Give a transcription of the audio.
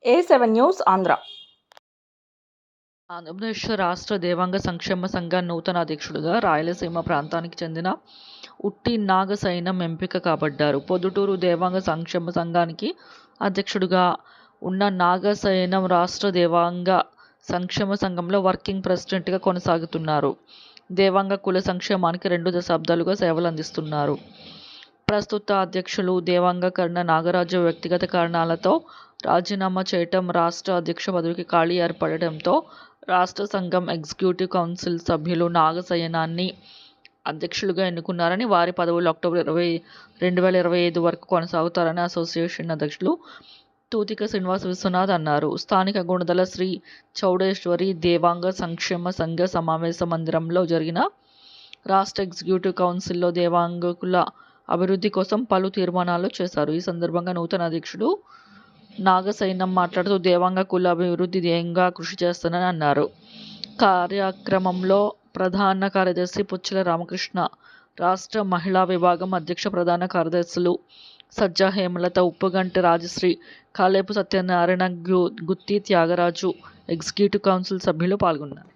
A7 news Andhra. Andhra Pradesh రాష్ట్ర దేవాంగ సంక్షేమ సంఘ నూతన అధ్యక్షుడిగా రాయలసీమ ప్రాంతానికి చెందిన ఉట్టి నాగసైనం ఎంపిక కాబడ్డారు. పొద్దుటూరు దేవాంగ సంక్షేమ సంఘానికి అధ్యక్షుడిగా ఉన్న నాగసైనం రాష్ట్ర దేవాంగ సంక్షేమ సంఘంలో వర్కింగ్ ప్రెసిడెంట్గా కొనసాగుతున్నారు. దేవాంగ కుల సంక్షేమానికి 2 దశాబ్దాలుగా సేవలు అందిస్తున్నారు. ప్రస్తుత అధ్యక్షులు దేవాంగ కర్ణ నాగరాజు వ్యక్తిగత కారణాలతో రాజీనామా చేయటం, రాష్ట్ర అధ్యక్ష పదవికి ఖాళీ ఏర్పడటంతో రాష్ట్ర సంఘం ఎగ్జిక్యూటివ్ కౌన్సిల్ సభ్యులు నాగసైనాన్ని అధ్యక్షులుగా ఎన్నుకున్నారని, వారి పదవులు అక్టోబర్ 2025 వరకు కొనసాగుతారని అసోసియేషన్ అధ్యక్షులు తూతిక శ్రీనివాస్ విశ్వనాథ్ అన్నారు. స్థానిక గుణదల శ్రీ చౌడేశ్వరి దేవాంగ సంక్షేమ సంఘ సమావేశ మందిరంలో జరిగిన రాష్ట్ర ఎగ్జిక్యూటివ్ కౌన్సిల్లో దేవాంగుల అభివృద్ధి కోసం పలు తీర్మానాలు చేశారు. ఈ సందర్భంగా నూతన అధ్యక్షుడు నాగసైనం మాట్లాడుతూ దేవాంగ కుల అభివృద్ధి ధ్యేయంగా కృషి చేస్తానని అన్నారు. కార్యక్రమంలో ప్రధాన కార్యదర్శి పుచ్చల రామకృష్ణ, రాష్ట్ర మహిళా విభాగం అధ్యక్ష ప్రధాన కార్యదర్శులు సజ్జా హేమలత, ఉప్పుగంటి రాజశ్రీ, కాలేపు సత్యనారాయణ, గుత్తి త్యాగరాజు, ఎగ్జిక్యూటివ్ కౌన్సిల్ సభ్యులు పాల్గొన్నారు.